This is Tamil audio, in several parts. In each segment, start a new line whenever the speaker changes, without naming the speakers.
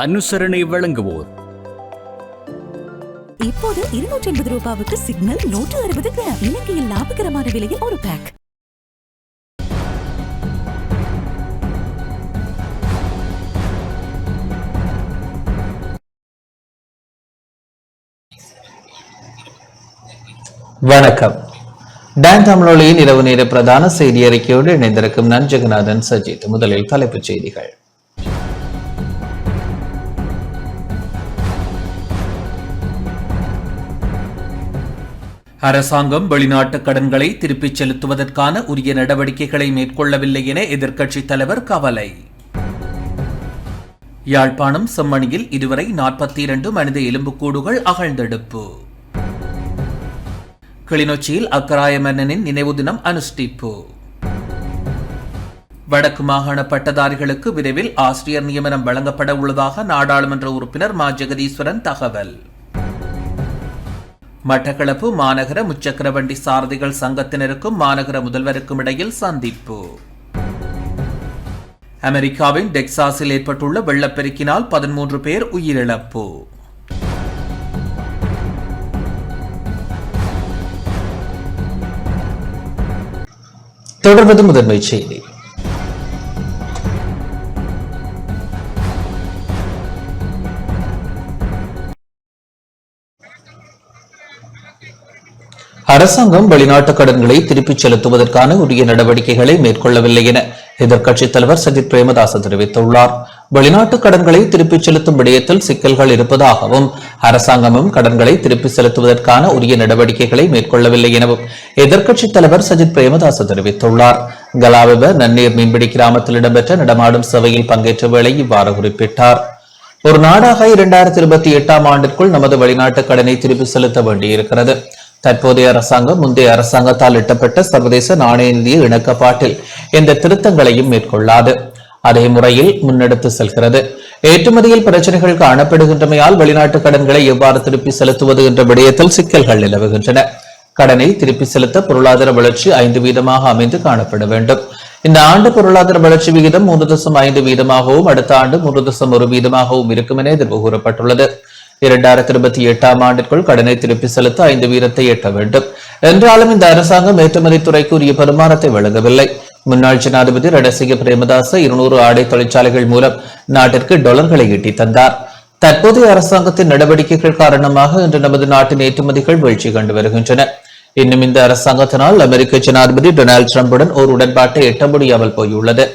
அனுசரணை வழங்குவோர்.
இப்போது 280 ரூபாவுக்கு சிக்னல் 160 கிராம். இலங்கையில் லாபகரமான விலையில் ஒரு பேக்.
வணக்கம். டான் தமிழொலியின் இரவு நேர பிரதான செய்தி அறிக்கையோடு இணைந்திருக்கும் நான் ஜெகநாதன் சஜித். முதலில் தலைப்புச் செய்திகள். அரசாங்கம் வெளிநாட்டு கடன்களை திருப்பிச் செலுத்துவதற்கான உரிய நடவடிக்கைகளை மேற்கொள்ளவில்லை என எதிர்க்கட்சித் தலைவர் கவலை. யாழ்ப்பாணம் செம்மணியில் இதுவரை 42 மனித எலும்புக்கூடுகள் அகழ்ந்தெடுப்பு. கிளிநொச்சியில் அக்கராய மன்னனின் நினைவு தினம் அனுஷ்டிப்பு. வடக்கு மாகாண பட்டதாரிகளுக்கு விரைவில் ஆசிரியர் நியமனம் வழங்கப்பட உள்ளதாக நாடாளுமன்ற உறுப்பினர் மா ஜெகதீஸ்வரன் தகவல். மட்டக்களப்பு மாநகர முச்சக்கர வண்டி சாரதிகள் சங்கத்தினருக்கும் மாநகர முதல்வருக்கும் இடையில் சந்திப்பு. அமெரிக்காவின் டெக்சாஸில் ஏற்பட்டுள்ள வெள்ளப்பெருக்கினால் 13 பேர் உயிரிழப்பு. தொடர்வது முதன்மை செய்தி. அரசாங்கம் வெளிநாட்டு கடன்களை திருப்பிச் செலுத்துவதற்கான உரிய நடவடிக்கைகளை மேற்கொள்ளவில்லை என எதிர்க்கட்சித் தலைவர் சஜித் பிரேமதாச தெரிவித்துள்ளார். வெளிநாட்டு கடன்களை திருப்பிச் செலுத்தும் விடயத்தில் சிக்கல்கள் இருப்பதாகவும் அரசாங்கமும் கடன்களை திருப்பிச் செலுத்துவதற்கான உரிய நடவடிக்கைகளை மேற்கொள்ளவில்லை எனவும் எதிர்க்கட்சித் தலைவர் சஜித் பிரேமதாச தெரிவித்துள்ளார். கலாவிப நன்னீர் மீன்பிடி கிராமத்தில் இடம்பெற்ற நடமாடும் சேவையில் பங்கேற்ற வேளை இவ்வாறு குறிப்பிட்டார். ஒரு நாடாக 2028 ஆண்டிற்குள் நமது வெளிநாட்டு கடனை திருப்பி செலுத்த வேண்டியிருக்கிறது. தற்போதைய அரசாங்கம் முந்தைய அரசாங்கத்தால் எட்டப்பட்ட சர்வதேச நாணய நிதிய இணக்கப்பாட்டில் எந்த திருத்தங்களையும் மேற்கொள்ளாது. அதே முறையில் முன்னெடுத்து செல்கிறது. ஏற்றுமதியில் பிரச்சனைகள் காணப்படுகின்றமையால் வெளிநாட்டு கடன்களை எவ்வாறு திருப்பி செலுத்துவது என்ற விடயத்தில் சிக்கல்கள் நிலவுகின்றன. கடனை திருப்பி செலுத்த பொருளாதார வளர்ச்சி 5% அமைந்து காணப்பட வேண்டும். இந்த ஆண்டு பொருளாதார வளர்ச்சி விகிதம் 3.5%, அடுத்த ஆண்டு 3.1% இருக்கும் என எதிர்ப்பு கூறப்பட்டுள்ளது. 2028 ஆண்டிற்குள் கடனை திருப்பி செலுத்த 5% எட்ட வேண்டும் என்றாலும் இந்த அரசாங்கம் ஏற்றுமதி துறைக்கு உரிய பெருமானத்தை வழங்கவில்லை. முன்னாள் ஜனாதிபதி ரடசிக பிரேமதாச 200 ஆடை தொழிற்சாலைகள் மூலம் நாட்டிற்கு டாலர்களை ஈட்டி தந்தார். தற்போதைய அரசாங்கத்தின் நடவடிக்கைகள் காரணமாக இன்று நமது நாட்டின் ஏற்றுமதிகள் வீழ்ச்சி கண்டு வருகின்றன. இன்னும் இந்த அரசாங்கத்தினால் அமெரிக்க ஜனாதிபதி டொனால்டு டிரம்புடன் ஒரு உடன்பாட்டை எட்ட முடியாமல் போயுள்ளது.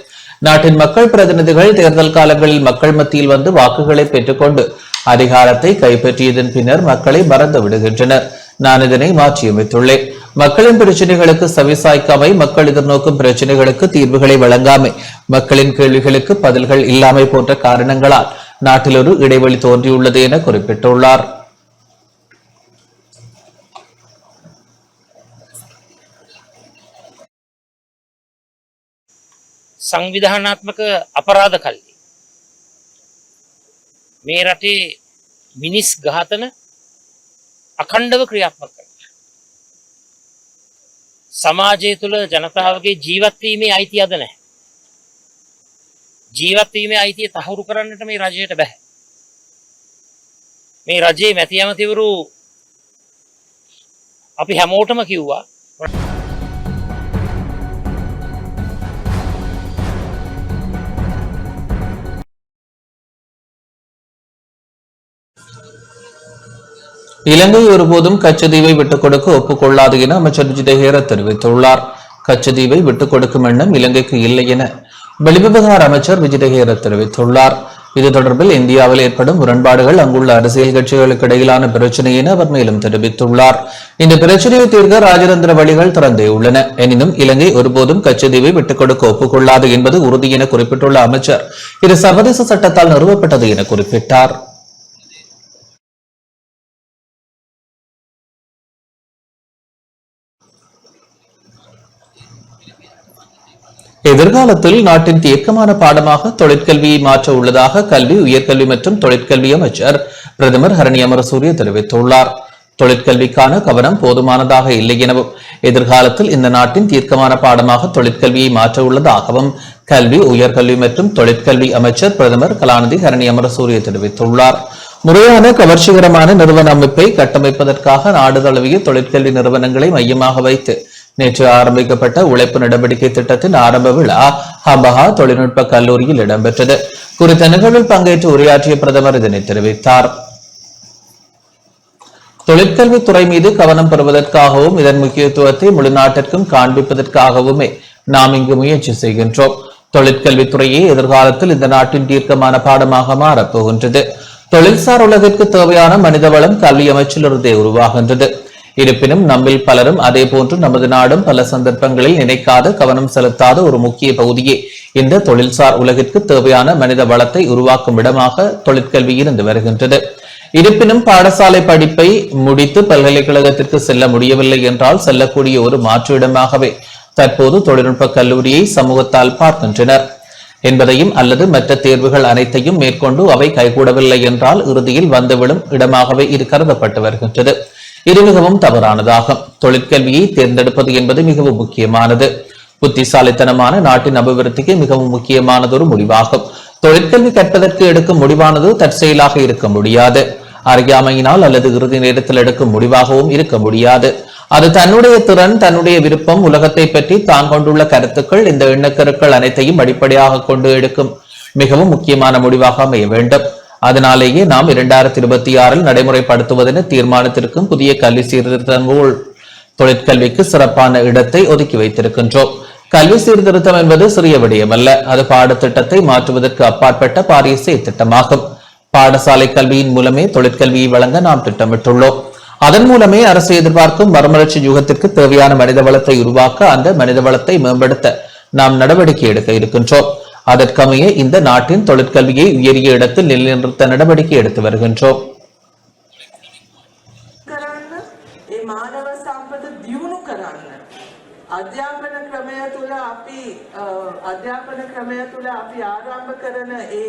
நாட்டின் மக்கள் பிரதிநிதிகள் தேர்தல் காலங்களில் மக்கள் மத்தியில் வந்து வாக்குகளை பெற்றுக்கொண்டு அதிகாரத்தை கைப்பற்றியதன் பின்னர் மக்களை மறந்து விடுகின்றனர். நான் இதனை மாற்றியமைத்துள்ளேன். மக்களின் பிரச்சனைகளுக்கு செவிசாய்க்காமை, மக்கள் எதிர்நோக்கும் பிரச்சனைகளுக்கு தீர்வுகளை வழங்காமை, மக்களின் கேள்விகளுக்கு பதில்கள் இல்லாமை போன்ற காரணங்களால் நாட்டில் ஒரு இடைவெளி தோன்றியுள்ளது என குறிப்பிட்டுள்ளார்.
සංවිධානාත්මක අපරාධ කල්ලි මේ රටේ මිනිස් ඝාතන අඛණ්ඩව ක්‍රියාත්මක කරනවා. සමාජය තුළ ජනතාවගේ ජීවත් වීමේ අයිතිය අද නැහැ. ජීවත් වීමේ අයිතිය තහවුරු කරන්නට මේ රජයට බෑ. මේ රජයේ මැති ඇමතිවරු අපි හැමෝටම කිව්වා
இலங்கை ஒருபோதும் கச்சதீவை விட்டுக் கொடுக்க ஒப்புக்கொள்ளாது என அமைச்சர் விஜிதஹேர தெரிவித்துள்ளார். கச்சதீவை விட்டுக் கொடுக்கும் எண்ணம் இலங்கைக்கு இல்லை என வெளிவிவகார அமைச்சர் விஜிதஹேர தெரிவித்துள்ளார். இது தொடர்பில் இந்தியாவில் ஏற்படும் முரண்பாடுகள் அங்குள்ள அரசியல் கட்சிகளுக்கு இடையிலான பிரச்சனை என அவர் மேலும் தெரிவித்துள்ளார். இந்த பிரச்சனையை தீர்க்க ராஜதந்திர வழிகள் திறந்தே உள்ளன. எனினும் இலங்கை ஒருபோதும் கச்சதீவை விட்டுக் கொடுக்க ஒப்புக்கொள்ளாது என்பது உறுதி என குறிப்பிட்டுள்ள அமைச்சர் இது சர்வதேச சட்டத்தால் நிறுவப்பட்டது என குறிப்பிட்டார். எதிர்காலத்தில் நாட்டின் தீர்க்கமான பாடமாக தொழிற்கல்வியை மாற்ற உள்ளதாக கல்வி, உயர்கல்வி மற்றும் தொழிற்கல்வி அமைச்சர் பிரதமர் ஹரணி அமரசூரிய தெரிவித்துள்ளார். தொழிற்கல்விக்கான கவனம் போதுமானதாக இல்லை எனவும் எதிர்காலத்தில் இந்த நாட்டின் தீர்க்கமான பாடமாக தொழிற்கல்வியை மாற்ற உள்ளதாகவும் கல்வி, உயர்கல்வி மற்றும் தொழிற்கல்வி அமைச்சர் பிரதமர் கலாநிதி ஹரணி அமரசூரிய தெரிவித்துள்ளார். முறையான கவர்ச்சிகரமான நிறுவன அமைப்பை கட்டமைப்பதற்காக நாடு தழுவிய தொழிற்கல்வி நிறுவனங்களை மையமாக வைத்து நேற்று ஆரம்பிக்கப்பட்ட உழைப்பு நடவடிக்கை திட்டத்தின் ஆரம்ப விழா ஹபஹா தொழில்நுட்ப கல்லூரியில் இடம்பெற்றது. குறித்த நிகழ்வில் பங்கேற்று உரையாற்றிய பிரதமர் இதனை தெரிவித்தார். தொழிற்கல்வித்துறை மீது கவனம் பெறுவதற்காகவும் இதன் முக்கியத்துவத்தை முழு நாட்டிற்கும் காண்பிப்பதற்காகவுமே நாம் இங்கு முயற்சி செய்கின்றோம். தொழிற்கல்வித்துறையே எதிர்காலத்தில் இந்த நாட்டின் தீர்க்கமான பாடமாக மாறப்போகின்றது. தொழில்சார் உலகிற்கு தேவையான மனித வளம் கல்வி அமைச்சிலிருந்தே உருவாகின்றது. இருப்பினும் நம்மில் பலரும் அதே போன்று நமது நாடும் பல சந்தர்ப்பங்களில் நினைக்காத, கவனம் செலுத்தாத ஒரு முக்கிய பகுதியே இந்த தொழில்சார் உலகிற்கு தேவையான மனித வளத்தை உருவாக்கும் இடமாக தொழிற்கல்வி இருந்து வருகின்றது. இருப்பினும் பாடசாலை படிப்பை முடித்து பல்கலைக்கழகத்திற்கு செல்ல முடியவில்லை என்றால் செல்லக்கூடிய ஒரு மாற்று இடமாகவே தற்போது தொழில்நுட்ப கல்லூரியை சமூகத்தால் பார்க்கின்றனர் என்பதையும், அல்லது மற்ற தேர்வுகள் அனைத்தையும் மேற்கொண்டு அவை கைகூடவில்லை என்றால் இறுதியில் வந்துவிடும் இடமாகவே இது கருதப்பட்டு வருகின்றது. இது மிகவும் தவறானதாகும். தொழிற்கல்வியை தேர்ந்தெடுப்பது என்பது மிகவும் முக்கியமானது. புத்திசாலித்தனமான நாட்டின் அபிவிருத்திக்கு மிகவும் முக்கியமானதொரு முடிவாகும். தொழிற்கல்வி கற்பதற்கு எடுக்கும் முடிவானது தற்செயலாக இருக்க முடியாது. அறியாமையினால் அல்லது இறுதி நேரத்தில் எடுக்கும் முடிவாகவும் இருக்க முடியாது. அது தன்னுடைய திறன், தன்னுடைய விருப்பம், உலகத்தை பற்றி தான் கொண்டுள்ள கருத்துக்கள், இந்த எண்ணக்கருக்கள் அனைத்தையும் அடிப்படையாக கொண்டு எடுக்கும் மிகவும் முக்கியமான முடிவாக அமைய வேண்டும். அதனாலேயே நாம் 2026 நடைமுறைப்படுத்துவதென தீர்மானத்திற்கும் புதிய கல்வி சீர்திருத்தம் தொழிற்கல்விக்கு சிறப்பான இடத்தை ஒதுக்கி வைத்திருக்கின்றோம். கல்வி சீர்திருத்தம் என்பது சிறிய விடயமல்ல. அது பாடத்திட்டத்தை மாற்றுவதற்கு அப்பாற்பட்ட பாரிய திட்டமாகும். பாடசாலை கல்வியின் மூலமே தொழிற்கல்வியை வழங்க நாம் திட்டமிட்டுள்ளோம். அதன் மூலமே அரசு எதிர்பார்க்கும் மறுமலர்ச்சி யுகத்திற்கு தேவையான மனித வளத்தை உருவாக்க, அந்த மனித வளத்தை மேம்படுத்த நாம் நடவடிக்கை எடுக்க இருக்கின்றோம். அதற்கமைய இந்த நாட்டின் தொழிற்கல்வியை உயரிய இடத்தில் நிலைநிறுத்த நடவடிக்கை எடுத்து வருகின்றோம்.
අධ්‍යාපන ක්‍රමය තුළ අපි ආරම්භ කරන ඒ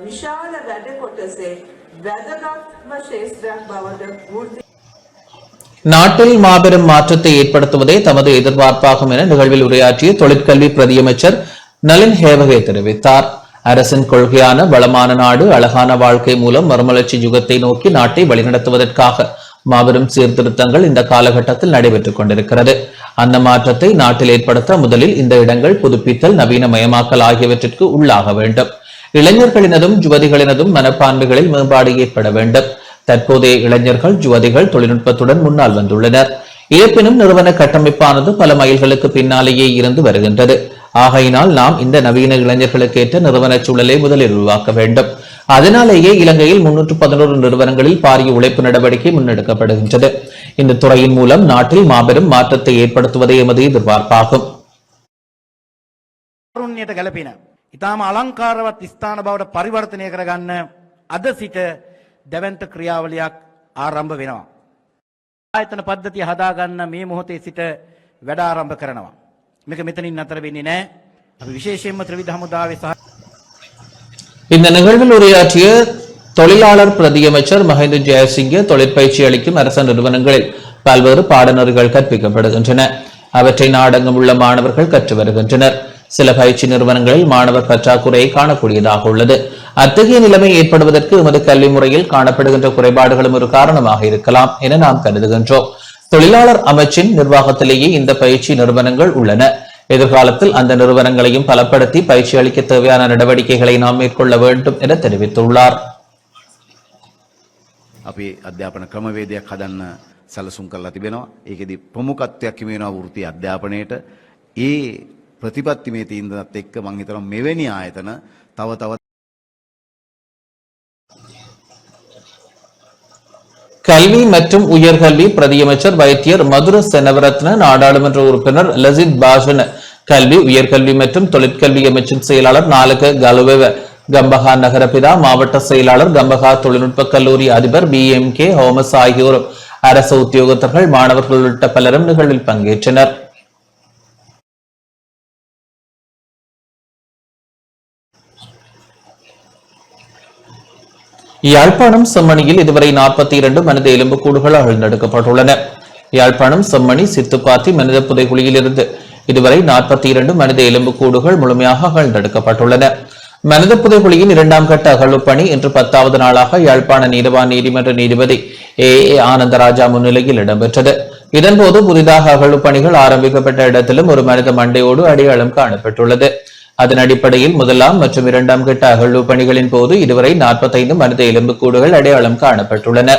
විශාල වැඩ කොටසේ වැදගත්ම ශේෂ්ත්‍රයක් බවට වෘත්ති
நாட்டில் மாபெரும் மாற்றத்தை ஏற்படுத்துவதே தமது எதிர்பார்ப்பாகும் என நிகழ்வில் உரையாற்றிய தொழிற்கல்வி பிரதியமைச்சர் நலின் ஹேவகே தெரிவித்தார். அரசின் கொள்கையான வளமான நாடு, அழகான வாழ்க்கை மூலம் மறுமலர்ச்சி யுகத்தை நோக்கி நாட்டை வழிநடத்துவதற்காக மாபெரும் சீர்திருத்தங்கள் இந்த காலகட்டத்தில் நடைபெற்றுக் கொண்டிருக்கிறது. அந்த மாற்றத்தை நாட்டில் ஏற்படுத்த முதலில் இந்த இடங்கள் புதுப்பித்தல், நவீனமயமாக்கல் ஆகியவற்றிற்கு உள்ளாக வேண்டும். இளைஞர்களினதும் யுவதிகளினதும் மனப்பான்மைகளில் மேம்பாடு ஏற்பட வேண்டும். தற்போதைய இளைஞர்கள், யுவதிகள் தொழில்நுட்பத்துடன் முன்னால் வந்துள்ளனர். இருப்பினும் நிறுவன கட்டமைப்பானது பல மைல்களுக்கு பின்னாலேயே இருந்து வருகின்றது. ஆகையினால் நாம் இந்த நவீன இளைஞர்களுக்கு ஏற்ற நிறுவன சூழலை முதலில் உருவாக்க வேண்டும். அதனாலேயே இலங்கையில் 311 நிறுவனங்களில் பாரிய உழைப்பு நடவடிக்கை முன்னெடுக்கப்படுகின்றது. இந்த துறையின் மூலம் நாட்டில் மாபெரும் மாற்றத்தை ஏற்படுத்துவதே எமது எதிர்பார்ப்பாகும்.
ඉතාම අලංකාරවත් ස්ථාන බවට පරිවර්තනය කරගන්න අද සිට දැවැන්ත ක්‍රියාවලියක් ආරම්භ වෙනවා. ආයතන පද්ධතිය හදාගන්න මේ මොහොතේ සිට වැඩ ආරම්භ කරනවා. මේක මෙතනින් නතර වෙන්නේ නැහැ. අපි විශේෂයෙන්ම ත්‍රිවිධ හමුදාවේ සහ
இந்த நிகழ்வில் உரையாற்றிய தொழிலாளர் பிரதியமைச்சர் மஹிந்த ஜெயசிங்க, தொழிற்பயிற்சி அளிக்கும் அரசு நிறுவனங்களில் பல்வேறு பாடநெறிகள் கற்பிக்கப்படுகின்றன. அவற்றை நாடெங்கும் உள்ள மாணவர்கள் கற்று வருகின்றனர். சில பயிற்சி நிறுவனங்களில் மாணவர் பற்றாக்குறையை காணக்கூடியதாக உள்ளது. அத்தகைய நிலைமை ஏற்படுவதற்கு எமது கல்வி முறையில் காணப்படுகின்ற குறைபாடுகளும் ஒரு காரணமாக இருக்கலாம் என நாம் கருதுகின்றோம். தொழிலாளர் அமைச்சின் நிர்வாகத்திலேயே இந்த பயிற்சி நிறுவனங்கள் உள்ளன. எதிர்காலத்தில் அந்த நிறுவனங்களையும் பலப்படுத்தி பயிற்சி அளிக்க தேவையான நடவடிக்கைகளை நாம் மேற்கொள்ள வேண்டும் என தெரிவித்துள்ளார்.
අපි අධ්‍යාපන ක්‍රමවේදයක් හදන්න සැලසුම් කරලා තිබෙනවා. ඒකෙදි ප්‍රමුඛත්වයක් හිමි වෙනවා වෘත්ති අධ්‍යාපනයේට. ඒ ප්‍රතිපත්තිමය තීන්දුවත් එක්ක මම හිතනවා මෙවැනි ආයතන තව තවත්
கல்வி மற்றும் உயர்கல்வி பிரதியமைச்சர் வைத்தியர் மதுர செனவரத்ன, நாடாளுமன்ற உறுப்பினர் லசித் பாஷன், கல்வி, உயர்கல்வி மற்றும் தொழிற்கல்வி அமைச்சின் செயலாளர் நாலக கலுவெவ, கம்பஹா நகரபிதா மாவட்ட செயலாளர், கம்பஹா தொழில்நுட்ப கல்லூரி அதிபர் BMK ஹோமஸ் ஆகியோரும், அரசு உத்தியோகத்தர்கள், மாணவர்கள் உள்ளிட்ட பலரும் நிகழ்வில் பங்கேற்றனர். யாழ்ப்பாணம் செம்மணியில் இதுவரை 42 மனித எலும்புக்கூடுகள் அகழ்ந்தெடுக்கப்பட்டுள்ளன. யாழ்ப்பாணம் செம்மணி சித்துப்பாத்தி மனித புதைகுழியிலிருந்து இதுவரை 42 மனித எலும்புக்கூடுகள் முழுமையாக அகழ்ந்தெடுக்கப்பட்டுள்ளன. மனித புதைகுழியின் 2ஆம் கட்ட அகழ்வுப் பணி இன்று 10வது நாளாக யாழ்ப்பாண நீதவான் நீதிமன்ற நீதிபதி ஏ ஆனந்தராஜா முன்னிலையில் இடம்பெற்றது. இதன்போது புதிதாக அகழ்வுப் பணிகள் ஆரம்பிக்கப்பட்ட இடத்திலும் ஒரு மனித மண்டையோடு அடையாளம் காணப்பட்டுள்ளது. அதன் அடிப்படையில் 1ஆம் மற்றும் 2ஆம் கட்ட அகழ்வுப் பணிகளின் போது இதுவரை 45 மனித எலும்புக்கூடுகள் அடையாளம் காணப்பட்டுள்ளன.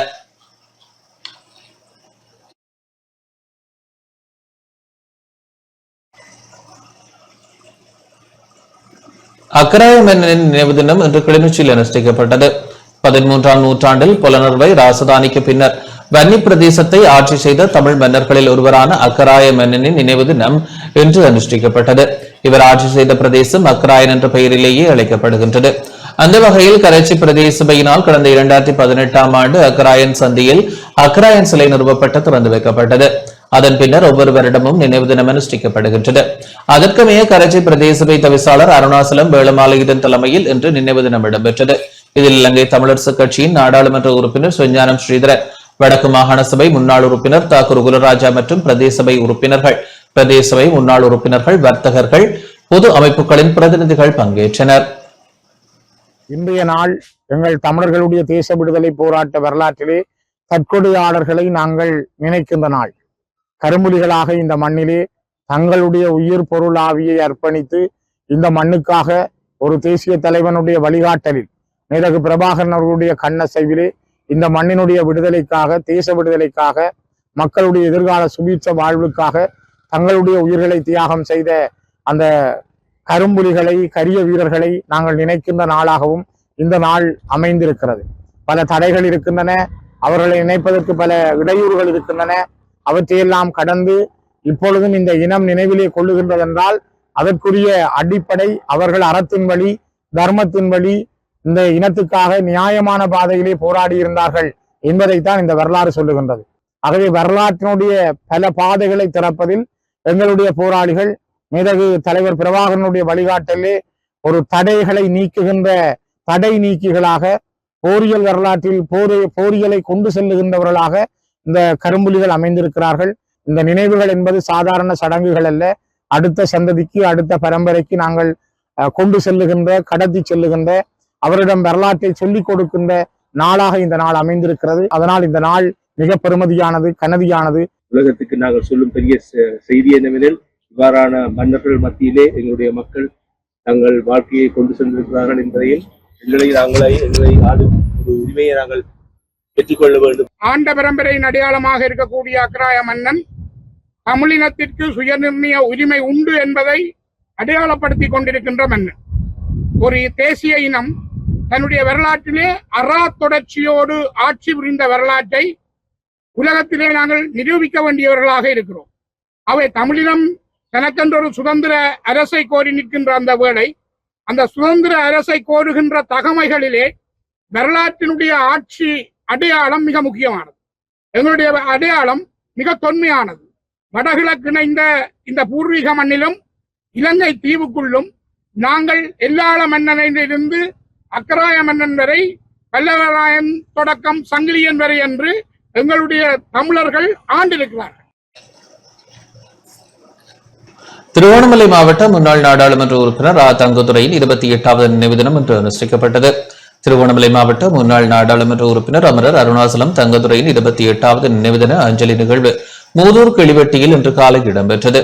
அக்கராய மன்னனின் நினைவு தினம் இன்று கிளிநொச்சியில் அனுஷ்டிக்கப்பட்டது. 13ஆம் நூற்றாண்டில் புலனர்வை ராசதானிக்கு பின்னர் வன்னி பிரதேசத்தை ஆட்சி செய்த தமிழ் மன்னர்களில் ஒருவரான அக்கராய மன்னனின் நினைவு தினம் இன்று அனுஷ்டிக்கப்பட்டது. இவர் ஆட்சி செய்த பிரதேசம் அக்கராயன் என்ற பெயரிலேயே அழைக்கப்படுகின்றது. அந்த வகையில் கரைச்சி பிரதேச சபையினால் கடந்த 2018ஆம் ஆண்டு அக்கராயன் சந்தியில் அக்கராயன் சிலை நிறுவப்பட்டு திறந்து வைக்கப்பட்டது. அதன் பின்னர் ஒவ்வொரு வருடமும் நினைவு தினம் அனுஷ்டிக்கப்படுகின்றது. அதற்குமைய கரைச்சி பிரதேச சபை தவிசாளர் அருணாசலம் வேளமாலையுடன் தலைமையில் இன்று நினைவு தினம் இடம்பெற்றது. இதில் இலங்கை தமிழரசு கட்சியின் நாடாளுமன்ற உறுப்பினர் சுஞானம் ஸ்ரீதரன், வடக்கு மாகாண சபை முன்னாள் உறுப்பினர் தாக்கூர் குலராஜா மற்றும் பிரதேச சபை உறுப்பினர்கள், பிரதேச சபை முன்னாள் உறுப்பினர்கள், வர்த்தகர்கள், பொது அமைப்புகளின் பிரதிநிதிகள் பங்கேற்றனர்.
இன்றைய நாள் எங்கள் தமிழர்களுடைய தேச விடுதலை போராட்ட வரலாற்றிலே தற்கொலையாளர்களை நாங்கள் நினைக்கின்ற நாள். கரும்புலிகளாக இந்த மண்ணிலே தங்களுடைய உயிர் பொருள் ஆவியை அர்ப்பணித்து இந்த மண்ணுக்காக ஒரு தேசிய தலைவனுடைய வழிகாட்டலில் மேதகு பிரபாகரன் அவர்களுடைய கண்ணசைவிலே இந்த மண்ணினுடைய விடுதலைக்காக, தேச விடுதலைக்காக, மக்களுடைய எதிர்கால சுபீட்ச வாழ்வுக்காக தங்களுடைய உயிர்களை தியாகம் செய்த அந்த கரும்புலிகளை, கரிய வீரர்களை நாங்கள் நினைக்கின்ற நாளாகவும் இந்த நாள் அமைந்திருக்கிறது. பல தடைகள் இருக்கின்றன, அவர்களை நினைப்பதற்கு பல இடையூறுகள் இருக்கின்றன. அவற்றையெல்லாம் கடந்து இப்பொழுதும் இந்த இனம் நினைவிலே கொள்ளுகின்றதென்றால் அதற்குரிய அடிப்படை அவர்கள் அறத்தின் வழி, தர்மத்தின் வழி இந்த இனத்துக்காக நியாயமான பாதையிலே போராடி இருந்தார்கள் என்பதைத்தான் இந்த வரலாறு சொல்லுகின்றது. ஆகவே வரலாற்றினுடைய பல பாதைகளை திறப்பதில் எங்களுடைய போராளிகள் மேதகு தலைவர் பிரபாகரனுடைய வழிகாட்டலே ஒரு தடைகளை நீக்குகின்ற தடை நீக்கிகளாக, போரியல் வரலாற்றில் போரியலை கொண்டு செல்லுகின்றவர்களாக இந்த கரும்புலிகள் அமைந்திருக்கிறார்கள். இந்த நினைவுகள் என்பது சாதாரண சடங்குகள் அல்ல. அடுத்த சந்ததிக்கு, அடுத்த பரம்பரைக்கு நாங்கள் கொண்டு செல்லுகின்ற, கடத்தி செல்லுகின்ற, அவரிடம் வரலாற்றை சொல்லிக் கொடுக்கின்ற நாளாக இந்த நாள் அமைந்திருக்கிறது. அதனால் இந்த நாள் மிக பெருமதியானது, கனதியானது.
உலகத்துக்கு நாங்கள் சொல்லும் பெரிய செய்தி என்னவெனில், இவ்வாறான மன்னர்கள் மத்தியிலே எங்களுடைய மக்கள் தங்கள் வாழ்க்கையை கொண்டு சென்றிருக்கிறார்கள் என்பதையும் எங்களை ஆளும் ஒரு உரிமையை நாங்கள் பெற்றுக்கொள்ள வேண்டும்.
ஆண்ட பரம்பரையின் அடையாளமாக இருக்கக்கூடிய அக்கராய மன்னன் தமிழினத்திற்கு சுயநிர்ணய உரிமை உண்டு என்பதை அடையாளப்படுத்தி கொண்டிருக்கின்ற மன்னன். ஒரு தேசிய இனம் தன்னுடைய வரலாற்றிலே அறா தொடர்ச்சியோடு ஆட்சி புரிந்த வரலாற்றை உலகத்திலே நாங்கள் நிரூபிக்க வேண்டியவர்களாக இருக்கிறோம். அவை தமிழினம் தனக்கென்ற ஒரு சுதந்திர அரசை கோரி நிற்கின்ற அந்த வேளை, அந்த சுதந்திர அரசை கோருகின்ற தகமைகளிலே வரலாற்றினுடைய ஆட்சி அடையாளம் மிக முக்கியமானது. எங்களுடைய அடையாளம் மிக தொன்மையானது. வடகிழக்கிணைந்த இந்த பூர்வீக மண்ணிலும் இலங்கை தீவுக்குள்ளும் நாங்கள் எல்லாள மன்னனிலிருந்து அக்கராய மன்னன் வரை, பல்லவராயன் தொடக்கம் சங்கிலியன் வரை என்று எங்களுடைய தமிழர்கள் ஆண்டிருக்கிறார்கள்.
திருவோணமலை மாவட்ட முன்னாள் நாடாளுமன்ற உறுப்பினர் தங்கதுரையின் 28வது நினைவு தினம் இன்று அனுஷ்டிக்கப்பட்டது. திருவோணமலை மாவட்ட முன்னாள் நாடாளுமன்ற உறுப்பினர் அமரர் அருணாசலம் தங்கதுரையின் 28வது நினைவு தின அஞ்சலி நிகழ்வு மூதூர் கிளிவெட்டியில் இன்று காலை இடம்பெற்றது.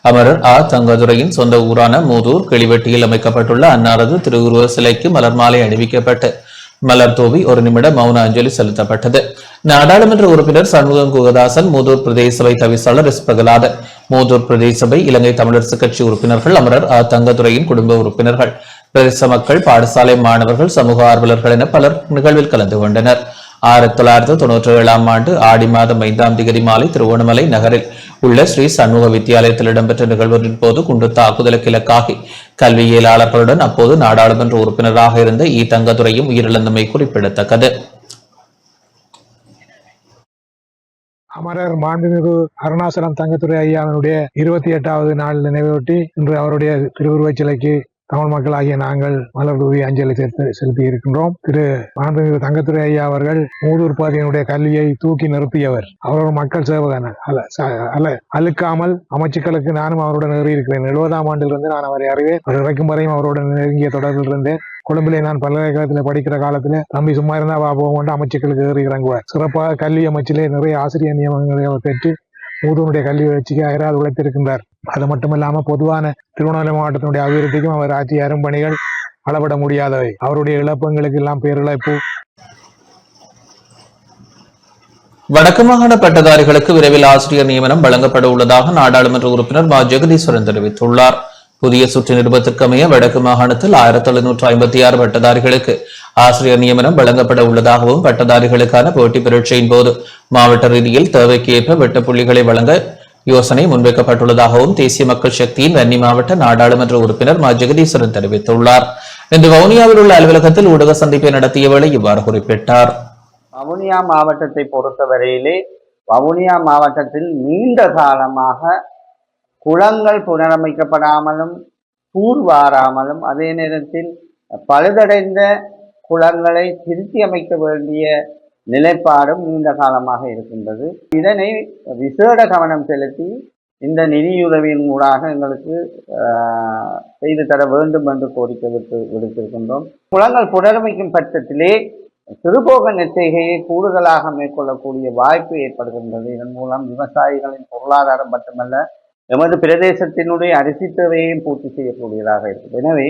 அமரர் தங்கதுரையின் சொந்த ஊரான மூதூர் கிளிவெட்டியில் அமைக்கப்பட்டுள்ள அன்னாரது திருவுருவ சிலைக்கு மலர் மாலை அணிவிக்கப்பட்டு மலர் தூவி ஒரு நிமிட மௌன அஞ்சலி செலுத்தப்பட்டது. நாடாளுமன்ற உறுப்பினர் சண்முகம் குகதாசன், மூதூர் பிரதேச சபை தவிசாளர் எஸ் பிரகலாதன், மூதூர் பிரதேச சபை இலங்கை தமிழரசு கட்சி உறுப்பினர்கள், அமரர் தங்கதுரையின் குடும்ப உறுப்பினர்கள், பிரதேச மக்கள், பாடசாலை மாணவர்கள், சமூக ஆர்வலர்கள் என பலர் நிகழ்வில் கலந்து கொண்டனர். 1997ஆம் ஆண்டு ஆடி மாதம் 5ஆம் தேதி மாலை திருவோணமலை நகரில் உள்ள ஸ்ரீ சண்முக வித்தியாலயத்தில் இடம்பெற்ற நிகழ்வுகளின் போது குண்டு தாக்குதலுக்கு இலக்காகி கல்வியியலாளர்களுடன் அப்போது நாடாளுமன்ற உறுப்பினராக இருந்த தங்கதுரையும் உயிரிழந்தமை குறிப்பிடத்தக்கது.
அமரர் மாண்புமிகு அருணாசலம் தங்கத்துறை ஐயாவினுடைய 28வது நாள் நினைவையொட்டி இன்று அவருடைய திருவுருவச் சிலைக்கு தமிழ் மக்களாகிய நாங்கள் மலர் தூவி அஞ்சலி செலுத்தி இருக்கின்றோம். திரு மாண்புமிகு தங்கத்துரை ஐயா அவர்கள் மூதூர் பாதையினுடைய கல்வியை தூக்கி நிறுத்தியவர். அவர் ஒரு மக்கள் சேவகன் அழுக்காமல் அமைச்சுக்களுக்கு நானும் அவருடன் ஏறியிருக்கிறேன். 70ஆம் ஆண்டிலிருந்து நான் அவரை அறிவேன். அவர் இறக்கும் வரையும் அவருடன் நெருங்கிய தொடர்பில் இருந்தேன். கொழும்பிலே நான் பல்கலைக்கழகத்தில் படிக்கிற காலத்தில் தம்பி சும்மா இருந்தா போக அமைச்சுக்களுக்கு ஏறி இறங்குவார். சிறப்பாக கல்வி அமைச்சிலே நிறைய ஆசிரியர் நியமனங்களை அவர் பெற்று மூதூருடைய கல்வி வளர்ச்சிக்கு அயராது உழைத்திருக்கின்றார். அது மட்டுமில்லாம பொதுவான திருவண்ணாமலை மாவட்டத்தினுடைய அபிவிருத்திக்கும் அவர் ஆற்றிய அரும்பணிகள் அளவிட முடியாதவை. அவருடைய இழப்புங்களுக்கு எல்லாம் பேரிழப்பு.
வடக்கு மாகாண பட்டதாரிகளுக்கு விரைவில் ஆசிரியர் நியமனம் வழங்கப்பட உள்ளதாக நாடாளுமன்ற உறுப்பினர் மா ஜெகதீஸ்வரன் தெரிவித்துள்ளார். புதிய சுற்று நிருபத்திற்கு அமைய வடக்கு மாகாணத்தில் 1756 பட்டதாரிகளுக்கு ஆசிரியர் நியமனம் வழங்கப்பட உள்ளதாகவும் பட்டதாரிகளுக்கான போட்டி பரீட்சையின் போது மாவட்ட ரீதியில் தேவைக்கு ஏற்ப வெட்டப்புள்ளிகளை வழங்க யோசனை முன்வைக்கப்பட்டுள்ளதாகவும் தேசிய மக்கள் சக்தியின் வன்னி மாவட்ட நாடாளுமன்ற உறுப்பினர் மா ஜெகதீஸ்வரன் தெரிவித்துள்ளார். இன்று வவுனியாவில் உள்ள அலுவலகத்தில் ஊடக சந்திப்பை நடத்திய வேளை இவ்வாறு குறிப்பிட்டார்.
வவுனியா மாவட்டத்தை பொறுத்தவரையிலே வவுனியா மாவட்டத்தில் நீண்ட காலமாக குளங்கள் புனரமைக்கப்படாமலும் தூர்வாராமலும் அதே நேரத்தில் பழுதடைந்த குளங்களை திருத்தி அமைக்க வேண்டிய நிலைப்பாடும் நீண்ட காலமாக இருக்கின்றது. இதனை விசேட கவனம் செலுத்தி இந்த நிதியுதவியின் ஊடாக எங்களுக்கு செய்து தர வேண்டும் என்று கோரிக்கை விடுத்திருக்கின்றோம். குளங்கள் புனரமைக்கும் பட்சத்திலே சிறுபோக நெற்செய்கையை கூடுதலாக மேற்கொள்ளக்கூடிய வாய்ப்பு ஏற்படுகின்றது. இதன் மூலம் விவசாயிகளின் பொருளாதாரம் மட்டுமல்ல எமது பிரதேசத்தினுடைய அரிசி தேவையையும் பூர்த்தி செய்யக்கூடியதாக இருக்குது. எனவே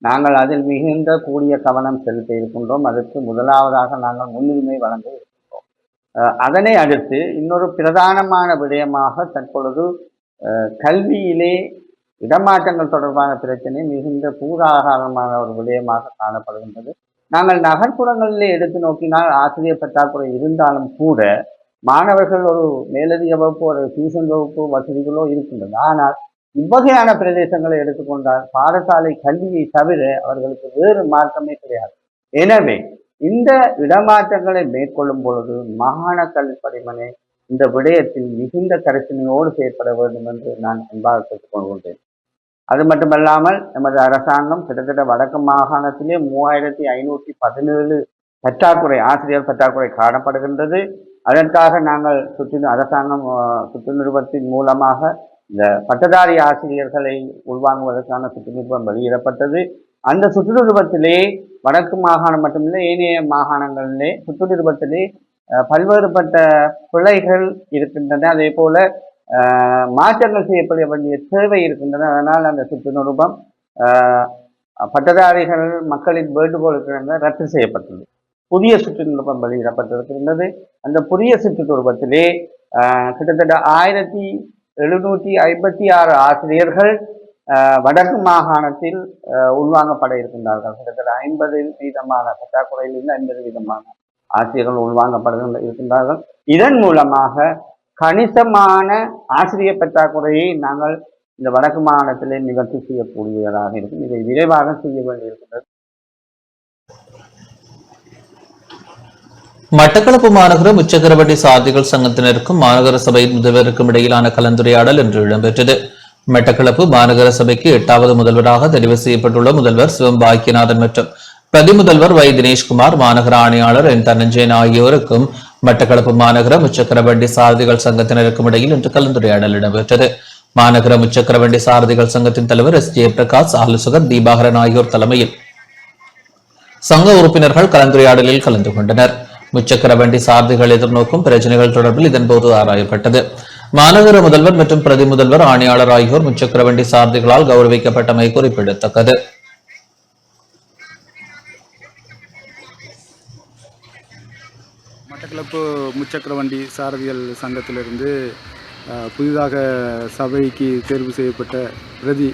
நாங்கள் அதில் மிகுந்த கூடிய கவனம் செலுத்த இருக்கின்றோம். அதற்கு முதலாவதாக நாங்கள் முன்னுரிமை வழங்க இருக்கின்றோம். அதனை அடுத்து இன்னொரு பிரதானமான விடயமாக தற்பொழுது கல்வியிலே இடமாற்றங்கள் தொடர்பான பிரச்சனை மிகுந்த பூதாகாரமான ஒரு விடயமாக காணப்படுகின்றது. நாங்கள் நகர்ப்புறங்களிலே எடுத்து நோக்கினால் ஆசிரியர் பற்றாக்குறை இருந்தாலும் கூட மாணவர்கள் ஒரு மேலதிக வகுப்பு ஒரு டியூஷன் வகுப்பு வசதிகளோ இருக்கின்றது. ஆனால் இவ்வகையான பிரதேசங்களை எடுத்துக்கொண்டால் பாடசாலை கல்வியை தவிர அவர்களுக்கு வேறு மார்க்கமே கிடையாது. எனவே இந்த இடமாற்றங்களை மேற்கொள்ளும் பொழுது மாகாண கல்வி படிமனை இந்த விடயத்தில் மிகுந்த கரிசனையோடு செயற்பட வேண்டும் என்று நான் அன்பாக கேட்டுக்கொள்கின்றேன். அது மட்டுமல்லாமல் நமது அரசாங்கம் கிட்டத்தட்ட வடக்கு மாகாணத்திலே 3517 பற்றாக்குறை ஆசிரியர் பற்றாக்குறை காணப்படுகின்றது. அதற்காக நாங்கள் அரசாங்கம் சுற்று நிறுவனத்தின் மூலமாக இந்த பட்டதாரி ஆசிரியர்களை உள்வாங்குவதற்கான சுற்று நிறுவனம் வெளியிடப்பட்டது. அந்த சுற்று நிறுவனத்திலே வடக்கு மாகாணம் மட்டுமில்லை ஏனைய மாகாணங்களிலே சுற்று நிறுவனத்திலே பல்வேறுபட்ட பிழைகள் இருக்கின்றன. அதே போல மாற்றங்கள் செய்யப்பட வேண்டிய தேவை இருக்கின்றன. அதனால் அந்த சுற்று நிறுவனம் பட்டதாரிகள் மக்களின் வேண்டுகோளுக்கு ரத்து செய்யப்பட்டது. புதிய சுற்று நிருபம் வெளியிடப்பட்டிருக்கின்றது. அந்த புதிய சுற்று நிருபத்திலே கிட்டத்தட்ட 1756 ஆசிரியர்கள் வடக்கு மாகாணத்தில் உள்வாங்கப்பட இருக்கின்றார்கள். கிட்டத்தட்ட 50% பற்றாக்குறையிலிருந்து 50% ஆசிரியர்கள் உள்வாங்கப்பட இருக்கின்றார்கள். இதன் மூலமாக கணிசமான ஆசிரியர் பற்றாக்குறையை நாங்கள் இந்த வடக்கு மாகாணத்திலே நிவர்த்தி செய்யக்கூடியதாக இருக்கும். இதை விரைவாக செய்ய வேண்டியிருக்கின்றது.
மட்டக்களப்பு மாநகர முச்சக்கரவண்டி சாரதிகள் சங்கத்தினருக்கும் மாநகர சபை முதல்வருக்கும் இடையிலான கலந்துரையாடல் இன்று இடம்பெற்றது. மட்டக்களப்பு மாநகர சபைக்கு 8வது முதல்வராக தெரிவு செய்யப்பட்டுள்ள முதல்வர் சிவம் பாக்கியநாதன் மற்றும் பிரதி முதல்வர் வை தினேஷ்குமார், மாநகர ஆணையாளர் என் தனஞ்சயன் ஆகியோருக்கும் மட்டக்களப்பு மாநகர முச்சக்கரவண்டி சாரதிகள் சங்கத்தினருக்கும் இடையில் இன்று கலந்துரையாடல் இடம்பெற்றது. மாநகர முச்சக்கரவண்டி சாரதிகள் சங்கத்தின் தலைவர் எஸ் ஜெயபிரகாஷ், ஆலோசகர் தீபாகரன் ஆகியோர் தலைமையில் சங்க உறுப்பினர்கள் கலந்துரையாடலில் கலந்து கொண்டனர். முச்சக்கர வண்டி சாரதிகள் எதிர்நோக்கும் பிரச்சனைகள் தொடர்பில் இதன்போது ஆராயப்பட்டது. மாநகர முதல்வர் மற்றும் பிரதி முதல்வர் ஆணையாளர் ஆகியோர் முச்சக்கர வண்டி சாரதிகளால் கௌரவிக்கப்பட்டமை குறிப்பிடத்தக்கது.
மட்டக்களப்பு முச்சக்கர வண்டி சாரதிகள் சங்கத்திலிருந்து புதிதாக சபைக்கு தேர்வு செய்யப்பட்ட பிரதி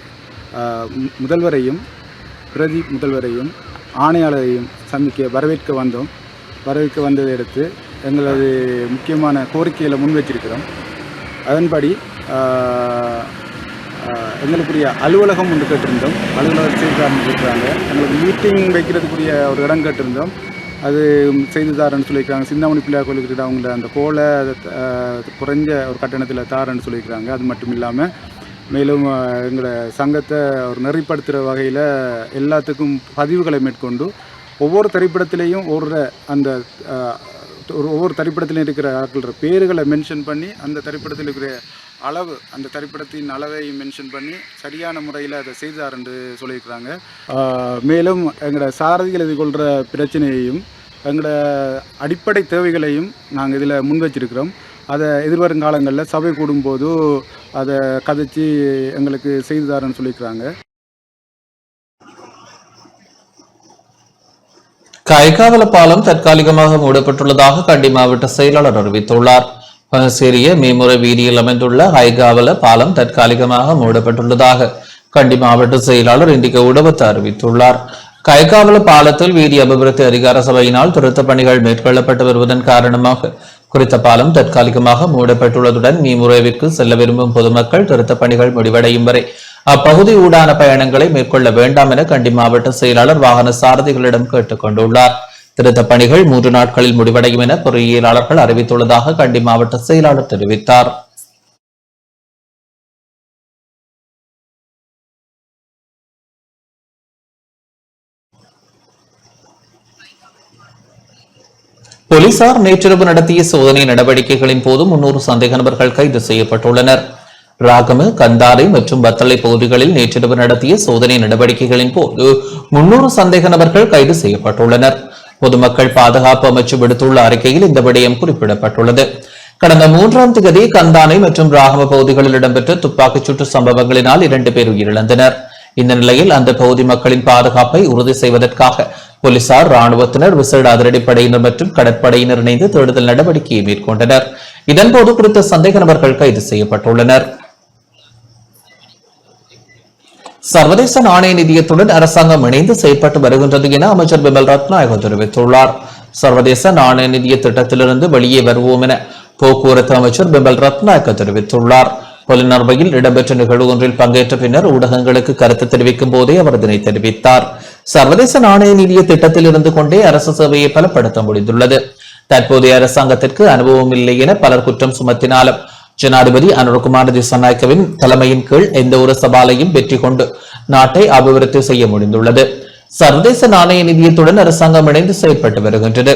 முதல்வரையும் பிரதி முதல்வரையும் ஆணையாளரையும் சந்திக்க வரவேற்க வந்ததை அடுத்து எங்களது முக்கியமான கோரிக்கைகளை முன்வைச்சிருக்கிறோம். அதன்படி எங்களுக்குரிய அலுவலகம் ஒன்று கேட்டிருந்தோம். அலுவலகம் செய்தார்னு கேட்குறாங்க. எங்களுக்கு மீட்டிங் வைக்கிறதுக்குரிய ஒரு இடம் கேட்டிருந்தோம். அது செய்து தாரன்னு சொல்லியிருக்கிறாங்க. சிந்தாமணி பிள்ளையார் கோயிலுக்கு அவங்கள அந்த கோலை குறைஞ்ச ஒரு கட்டணத்தில் தாரன்னு சொல்லியிருக்கிறாங்க. அது மட்டும் இல்லாமல் மேலும் எங்களோட சங்கத்தை ஒரு நெறிப்படுத்துகிற வகையில் எல்லாத்துக்கும் பதிவுகளை மேற்கொண்டு ஒவ்வொரு திரைப்படத்திலையும் ஒவ்வொரு திரைப்படத்திலையும் இருக்கிற ஆட்கள பேர்களை மென்ஷன் பண்ணி அந்த திரைப்படத்தில் இருக்கிற அளவு அந்த திரைப்படத்தின் அளவை மென்ஷன் பண்ணி சரியான முறையில் அதை செய்தார் என்று சொல்லியிருக்கிறாங்க. மேலும் எங்களோட சாரதிகள் எதிர்கொள்கிற பிரச்சனையையும் எங்களோட அடிப்படை தேவைகளையும் நாங்கள் இதில் முன் வச்சிருக்கிறோம். அதை எதிர்வரும் காலங்களில் சபை கூடும்போது அதை கதைச்சி எங்களுக்கு செய்துதாரன்னு சொல்லியிருக்கிறாங்க.
கைகாவல பாலம் தற்காலிகமாக மூடப்பட்டுள்ளதாக கண்டி மாவட்ட செயலாளர் அறிவித்துள்ளார். பனசேரிய மீமுறை வீதியில் அமைந்துள்ள கைகாவல பாலம் தற்காலிகமாக மூடப்பட்டுள்ளதாக கண்டி மாவட்ட செயலாளர் இன்றைக்கு ஊடகத்தை அறிவித்துள்ளார். கைகாவல பாலத்தில் வீதி அபிவிருத்தி அதிகார சபையினால் திருத்த பணிகள் மேற்கொள்ளப்பட்டு வருவதன் காரணமாக குறித்த பாலம் தற்காலிகமாக மூடப்பட்டுள்ளதுடன் மீமுறைவிற்கு செல்ல விரும்பும் பொதுமக்கள் திருத்த பணிகள் முடிவடையும் வரை அப்பகுதி ஊடான பயணங்களை மேற்கொள்ள வேண்டாம் என கண்டி மாவட்ட செயலாளர் வாகன சாரதிகளிடம் கேட்டுக் கொண்டுள்ளார். திருத்த பணிகள் 3 நாட்களில் முடிவடையும் என பொறியியலாளர்கள் அறிவித்துள்ளதாக கண்டி மாவட்ட செயலாளர் தெரிவித்தார். போலீசார் நேற்றிரவு நடத்திய சோதனை நடவடிக்கைகளின் போது 300 சந்தேக நபர்கள் கைது செய்யப்பட்டுள்ளனர். ராகம, கந்தாரை மற்றும் பத்தளை பகுதிகளில் நேற்றிரவு நடத்திய சோதனை நடவடிக்கைகளின் போது 300 சந்தேக நபர்கள் கைது செய்யப்பட்டுள்ளனர். பொதுமக்கள் பாதுகாப்பு அமைச்சு விடுத்துள்ள அறிக்கையில் இந்த விடயம் குறிப்பிடப்பட்டுள்ளது. கடந்த 3ஆம் தேதி கந்தானை மற்றும் ராகம பகுதிகளில் இடம்பெற்ற துப்பாக்கிச் சூட்டு சம்பவங்களினால் 2 பேர் உயிரிழந்தனர். இந்த நிலையில் அந்த பகுதி மக்களின் பாதுகாப்பை உறுதி செய்வதற்காக போலீசார், ராணுவத்தினர், விசேட அதிரடிப்படையினர் மற்றும் கடற்படையினர் இணைந்து தேடுதல் நடவடிக்கையை மேற்கொண்டனர். இதன்போது குறித்த சந்தேக நபர்கள் கைது செய்யப்பட்டுள்ளனர். சர்வதேச நாணய நிதியத்துடன் அரசாங்கம் இணைந்து செயற்பட்டு வருகின்றது என அமைச்சர் பிமல் ரத்நாயக தெரிவித்துள்ளார். சர்வதேச நாணய நிதிய திட்டத்திலிருந்து வெளியே வருவோம் என போக்குவரத்து அமைச்சர் பிமல் ரத்நாயக தெரிவித்துள்ளார். புலனர்வையில் இடம்பெற்ற நிகழ்வு ஒன்றில் பங்கேற்ற பின்னர் ஊடகங்களுக்கு கருத்து தெரிவிக்கும் போதே அவர் இதனை தெரிவித்தார். சர்வதேச நாணய நிதிய திட்டத்தில் இருந்து கொண்டே அரசு சேவையை பலப்படுத்த முடிந்துள்ளது. தற்போதைய அரசாங்கத்திற்கு அனுபவம் இல்லை என பலர் குற்றம் சுமத்தினாலும் ஜனாதிபதி அனுரகுமார் திசாநாயக்கவின் தலைமையின் கீழ் எந்த ஒரு சவாலையும் வெற்றி கொண்டு நாட்டை அபிவிருத்தி செய்ய முடிந்துள்ளது. சர்வதேச நாணய நிதியத்துடன் அரசாங்கம் இணைந்து செயல்பட்டு வருகின்றது.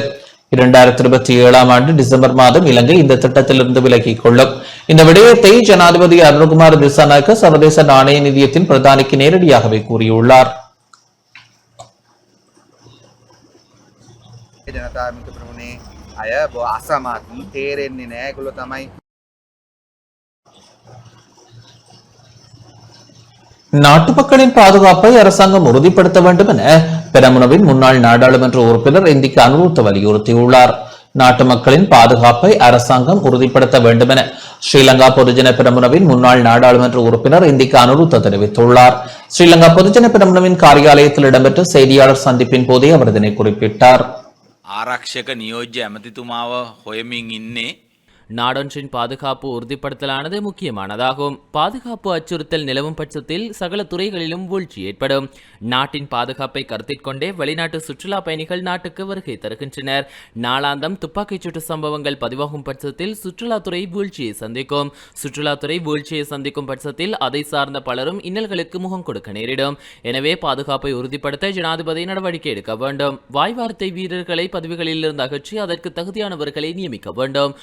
2027ஆம் ஆண்டு டிசம்பர் மாதம் இலங்கை இந்த திட்டத்திலிருந்து விலகிக் கொள்ளும். இந்த விடயத்தை ஜனாதிபதி அனுரகுமார் திசாநாயக்க சர்வதேச நாணய நிதியத்தின் பிரதானிக்கு நேரடியாகவே கூறியுள்ளார். நாட்டு மக்களின் பாதுகாப்பை அரசாங்கம் உறுதிப்படுத்த வேண்டும் என பெரமுனவின் முன்னாள் நாடாளுமன்ற உறுப்பினர் இந்திக்கு அனுருத்த வலியுறுத்தியுள்ளார். நாட்டு மக்களின் பாதுகாப்பை அரசாங்கம் உறுதிப்படுத்த வேண்டும் என ஸ்ரீலங்கா பொதுஜன பெரமுனவின் முன்னாள் நாடாளுமன்ற உறுப்பினர் இந்திக்கு அனுருத்த தெரிவித்துள்ளார். ஸ்ரீலங்கா பொதுஜன பெரமுனவின் காரியாலயத்தில் இடம்பெற்ற செய்தியாளர் சந்திப்பின் போதே அவர் இதனை குறிப்பிட்டார்.
ආරක්ෂක නියෝජ්‍ය ඇමතිතුමාව හොයමින් ඉන්නේ
நாடொன்றின் பாதுகாப்பு உறுதிப்படுத்தலானது முக்கியமானதாகும். பாதுகாப்பு அச்சுறுத்தல் நிலவும் பட்சத்தில் சகல துறைகளிலும் வீழ்ச்சி ஏற்படும். நாட்டின் பாதுகாப்பை கருத்தில் கொண்டே வெளிநாட்டு சுற்றுலா பயணிகள் நாட்டுக்கு வருகை தருகின்றனர். நாளாந்தம் துப்பாக்கிச்சூட்டு சம்பவங்கள் பதிவாகும் பட்சத்தில் சுற்றுலாத்துறை வீழ்ச்சியை சந்திக்கும். சுற்றுலாத்துறை வீழ்ச்சியை சந்திக்கும் பட்சத்தில் அதை சார்ந்த பலரும் இன்னல்களுக்கு முகம் கொடுக்க நேரிடும். எனவே பாதுகாப்பை உறுதிப்படுத்த ஜனாதிபதி நடவடிக்கை எடுக்க வேண்டும். வாய்வார்த்தை வீரர்களை பதவிகளில் இருந்து அகற்றி அதற்கு தகுதியானவர்களை நியமிக்க வேண்டும்.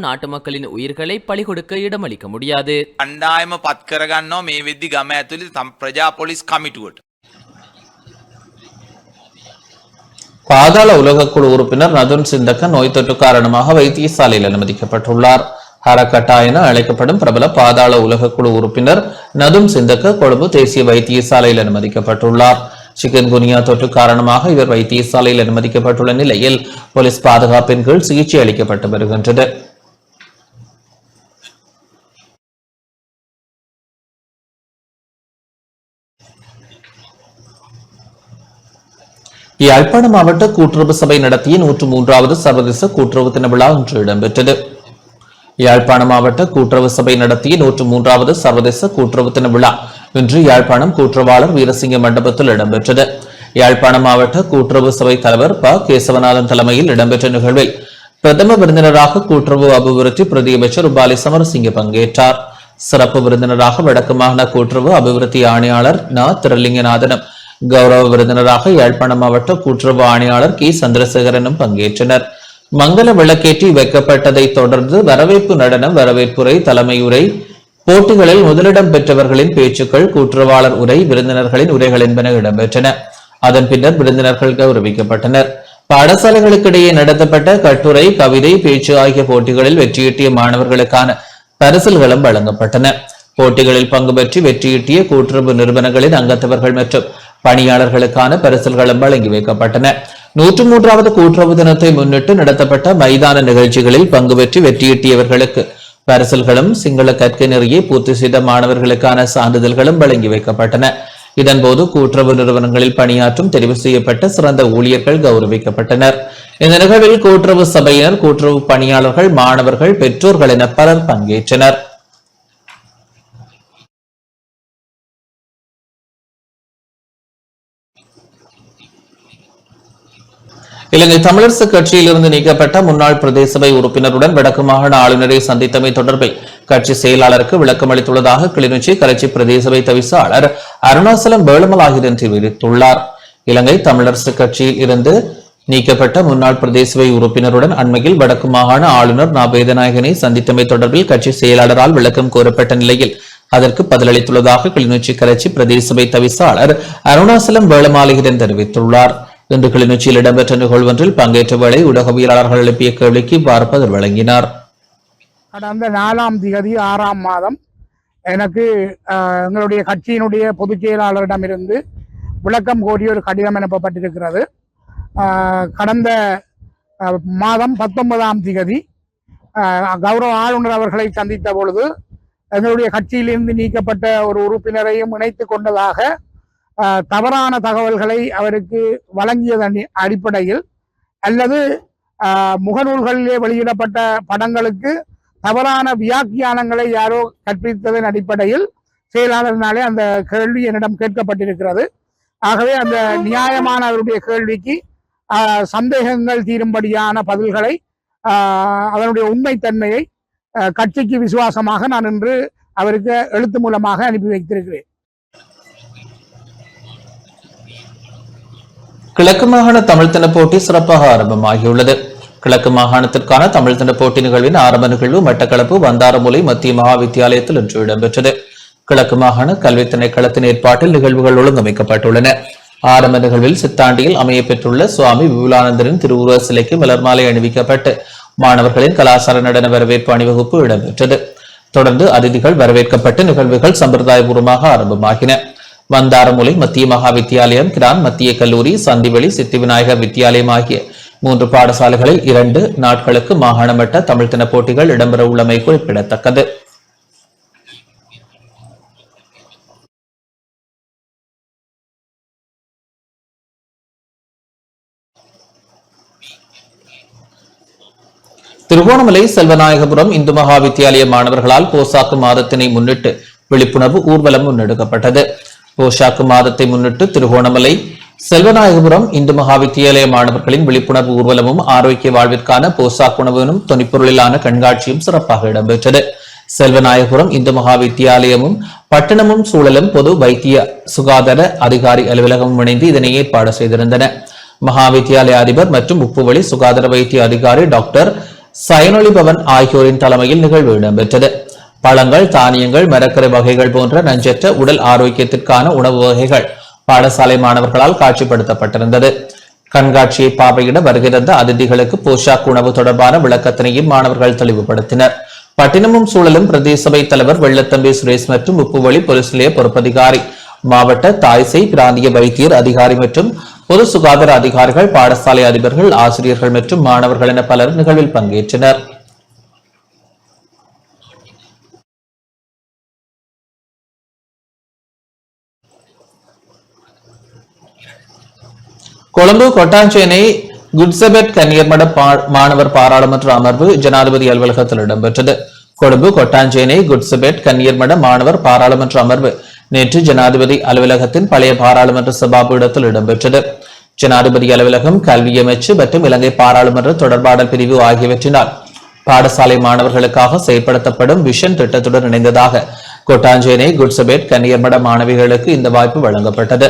நாட்டு மக்களின் உயிர்களை பலி கொடுக்க இடமளிக்க முடியாது.
අණ්ඩායම පත් කරගන්නවා මේ වෙද්දි ගම ඇතුළේ ප්‍රජා පොලිස් කමිටුවට.
பாதாள உலகக்குழு உறுப்பினர் நதுன் சிந்தக்க நோய் தொற்று காரணமாக வைத்தியசாலையில் அனுமதிக்கப்பட்டுள்ளார். ஹரகட்டா என அழைக்கப்படும் பிரபல பாதாள உலகக்குழு உறுப்பினர் நதுன் சிந்தக்க கொழும்பு தேசிய வைத்தியசாலையில் அனுமதிக்கப்பட்டுள்ளார். சிக்கன்குனியா தொற்று காரணமாக இவர் வைத்தியசாலையில் அனுமதிக்கப்பட்டுள்ள நிலையில் போலீஸ் பாதுகாப்பின் கீழ் சிகிச்சை அளிக்கப்பட்டு வருகின்றது. யாழ்ப்பாண மாவட்ட கூட்டுறவு சபை நடத்திய 103வது சர்வதேச கூட்டுறவு தின விழா இன்று இடம்பெற்றது. யாழ்ப்பாண மாவட்ட கூட்டுறவு சபை நடத்திய 103வது சர்வதேச கூட்டுறவு தின விழா இன்று யாழ்ப்பாணம் கூட்டுறவாளர் வீரசிங்க மண்டபத்தில் இடம்பெற்றது. யாழ்ப்பாணம் மாவட்ட கூட்டுறவு சபை தலைவர் ப. கேசவநாதன் தலைமையில் இடம்பெற்ற நிகழ்வில் பிரதம விருந்தினராக கூட்டுறவு அபிவிருத்தி பிரதி அமைச்சர் உபாலி சமரசிங்க பங்கேற்றார். சிறப்பு விருந்தினராக வடக்கு மாகாண கூட்டுறவு அபிவிருத்தி ஆணையாளர் ந திருலிங்கநாதனும், கௌரவ விருந்தினராக யாழ்ப்பாணம் மாவட்ட கூட்டுறவு ஆணையாளர் கி சந்திரசேகரனும் பங்கேற்றனர். மங்கள விளக்கேற்றி வைக்கப்பட்டதை தொடர்ந்து வரவேற்பு நடனம், வரவேற்புரை, தலைமையுரை, போட்டிகளில் முதலிடம் பெற்றவர்களின் பேச்சுக்கள், கூட்டுறவாளர் உரை, விருந்தினர்களின் உரைகள் என்பன இடம்பெற்றன. அதன் பின்னர் விருந்தினர்கள் கௌரவிக்கப்பட்டனர். பாடசாலைகளுக்கிடையே நடத்தப்பட்ட கட்டுரை, கவிதை, பேச்சு ஆகிய போட்டிகளில் வெற்றியீட்டிய மாணவர்களுக்கான பரிசில்களும் வழங்கப்பட்டன. போட்டிகளில் பங்கு பெற்று வெற்றியீட்டிய கூட்டுறவு நிறுவனங்களின் அங்கத்தவர்கள் மற்றும் பணியாளர்களுக்கான பரிசில்களும் வழங்கி வைக்கப்பட்டன. 103வது கூட்டுறவு தினத்தை முன்னிட்டு நடத்தப்பட்ட மைதான நிகழ்ச்சிகளில் பங்கு பெற்று வெற்றியீட்டியவர்களுக்கு பரிசில்களும், சிங்கள கற்கை நெறியை பூர்த்தி செய்த மாணவர்களுக்கான சான்றிதழ்களும் வழங்கி வைக்கப்பட்டன. இதன்போது கூட்டுறவு நிறுவனங்களில் பணியாற்றும் தெரிவு செய்யப்பட்ட சிறந்த ஊழியர்கள் கௌரவிக்கப்பட்டனர். இந்த நிகழ்வில் கூட்டுறவு சபையினர், கூட்டுறவு பணியாளர்கள், மாணவர்கள், பெற்றோர்கள் என பலர் பங்கேற்றனர். இலங்கை தமிழரசு கட்சியிலிருந்து நீக்கப்பட்ட முன்னாள் பிரதேச சபை உறுப்பினருடன் வடக்கு மாகாண ஆளுநரை சந்தித்தமை தொடர்பில் கட்சி செயலாளருக்கு விளக்கம் அளித்துள்ளதாக கிளிநொச்சி கரைச்சி பிரதேச சபை தவிசாளர் அருணாசலம் வேலுமலாயுதன் தெரிவித்துள்ளார். இலங்கை தமிழரசு கட்சியில் இருந்து நீக்கப்பட்ட முன்னாள் பிரதேச சபை உறுப்பினருடன் அண்மையில் வடக்கு மாகாண ஆளுநர் நா வேதநாயகனை சந்தித்தமை தொடர்பில் கட்சி செயலாளரால் விளக்கம் கோரப்பட்ட நிலையில் அதற்கு பதிலளித்துள்ளதாக கிளிநொச்சி கரைச்சி பிரதேச சபை தவிசாளர் அருணாசலம் வேலுமலாயுதன் தெரிவித்துள்ளார். இன்று கிளிநொச்சியில் இடம்பெற்ற நிகழ்வொன்றில் பங்கேற்ற வேளை ஊடகவியலாளர்கள் எழுப்பிய கேள்விக்கு இவ்வாறு பதில் வழங்கினார்.
கடந்த 4ஆம் தேதி 6ஆம் மாதம் எனக்கு எங்களுடைய கட்சியினுடைய பொதுச் செயலாளரிடமிருந்து விளக்கம் கோரிய ஒரு கடிதம் அனுப்பப்பட்டிருக்கிறது. கடந்த மாதம் 19ஆம் தேதி கௌரவ ஆளுநர் அவர்களை சந்தித்த பொழுது எங்களுடைய கட்சியிலிருந்து நீக்கப்பட்ட ஒரு உறுப்பினரையும் இணைத்துக் கொண்டதாக தவறான தகவல்களை அவருக்கு வழங்கியதன் அடிப்படையில் அல்லது முகநூல்களிலே வெளியிடப்பட்ட படங்களுக்கு தவறான வியாக்கியானங்களை யாரோ கற்பித்ததன் அடிப்படையில் செயலாளரினாலே அந்த கேள்வி என்னிடம் கேட்கப்பட்டிருக்கிறது. ஆகவே அந்த நியாயமான அவருடைய கேள்விக்கு சந்தேகங்கள் தீரும்படியான பதில்களை அதனுடைய உண்மைத்தன்மையை கட்சிக்கு விசுவாசமாக நான் இன்று அவருக்கு எழுத்து மூலமாக அனுப்பி வைத்திருக்கிறேன்.
கிழக்கு மாகாண தமிழ் தின போட்டி சிறப்பாக ஆரம்பமாகியுள்ளது. கிழக்கு மாகாணத்திற்கான தமிழ் தின போட்டி நிகழ்வின் ஆரம்ப நிகழ்வு மட்டக்களப்பு வந்தாரமூலை மத்திய மகா வித்தியாலயத்தில் இன்று இடம்பெற்றது. கிழக்கு மாகாண கல்வி திணைக்களத்தின் ஏற்பாட்டில் நிகழ்வுகள் ஒழுங்கமைக்கப்பட்டுள்ளன. ஆரம்ப நிகழ்வில் சித்தாண்டியில் அமைய பெற்றுள்ள சுவாமி விபுலானந்தரின் திருவுருவ சிலைக்கு மலர் மாலை அணிவிக்கப்பட்டு மாணவர்களின் கலாச்சார நடன வரவேற்பு அணிவகுப்பு இடம்பெற்றது. தொடர்ந்து அதிதிகள் வரவேற்கப்பட்டு நிகழ்வுகள் சம்பிரதாயபூர்வமாக ஆரம்பமாகின. வந்தாரமூலை மத்திய மகா வித்தியாலயம், கிரான் மத்திய கல்லூரி, சந்திவெளி சித்தி விநாயகர் வித்தியாலயம் ஆகிய 3 பாடசாலைகளில் 2 நாட்களுக்கு மாகாண மட்ட தமிழ் தின போட்டிகள் இடம்பெற உள்ளமை குறிப்பிடத்தக்கது. திருகோணமலை செல்வநாயகபுரம் இந்து மகா வித்தியாலய மாணவர்களால் போசாக்கு மாதத்தினை முன்னிட்டு விழிப்புணர்வு ஊர்வலம் முன்னெடுக்கப்பட்டது. போஷாக்கு மாதத்தை முன்னிட்டு திருகோணமலை செல்வநாயகபுரம் இந்து மகா வித்தியாலய மாணவர்களின் விழிப்புணர்வு ஊர்வலமும் ஆரோக்கிய வாழ்விற்கான போசாக்கு உணவும் துணிப்பொருளிலான கண்காட்சியும் சிறப்பாக இடம்பெற்றது. செல்வநாயகபுரம் இந்து மகா வித்தியாலயமும் பட்டணமும் சூழலும் பொது வைத்திய சுகாதார அதிகாரி அலுவலகமும் இணைந்து இதனை ஏற்பாடு செய்திருந்தன. மகா வித்தியாலய அதிபர் மற்றும் உப்புவழி சுகாதார வைத்திய அதிகாரி டாக்டர் சயனொலி பவன் ஆகியோரின் தலைமையில் நிகழ்வு இடம்பெற்றது. பழங்கள், தானியங்கள், மரக்கரை வகைகள் போன்ற நஞ்சற்ற உடல் ஆரோக்கியத்திற்கான உணவு வகைகள் பாடசாலை மாணவர்களால் காட்சிப்படுத்தப்பட்டிருந்தது. கண்காட்சியை பார்வையிட வருகின்ற அதிதிகளுக்கு போஷாக் உணவு தொடர்பான விளக்கத்தினையும் மாணவர்கள் தெளிவுபடுத்தினர். பட்டினமும் சூழலும் பிரதேச சபை தலைவர் வெள்ளத்தம்பி சுரேஷ் மற்றும் உப்புவழி போலீஸ் நிலைய பொறுப்பதிகாரி, மாவட்ட தாய்சை பிராந்திய வைத்தியர் அதிகாரி மற்றும் பொது சுகாதார அதிகாரிகள், பாடசாலை அதிபர்கள், ஆசிரியர்கள் மற்றும் மாணவர்கள் என பலர் நிகழ்வில் பங்கேற்றனர். கொழும்பு கொட்டாஞ்சேனை குட்சபெட் கன்னியர்மட மாணவர் பாராளுமன்ற அமர்வு ஜனாதிபதி அலுவலகத்தில் இடம்பெற்றது. கொழும்பு கொட்டாஞ்சேனை குட்சபெட் கன்னியர்மட மாணவர் பாராளுமன்ற அமர்வு நேற்று ஜனாதிபதி அலுவலகத்தின் பழைய பாராளுமன்ற சபாபீடத்தில் இடம்பெற்றது. ஜனாதிபதி அலுவலகம், கல்வி அமைச்சு மற்றும் இலங்கை பாராளுமன்ற தொடர்பாடல் பிரிவு ஆகியவற்றினால் பாடசாலை மாணவர்களுக்காக செயல்படுத்தப்படும் விஷன் திட்டத்துடன் இணைந்ததாக கொட்டாஞ்சேனை குட்சபேட் கன்னியர்மட மாணவிகளுக்கு இந்த வாய்ப்பு வழங்கப்பட்டது.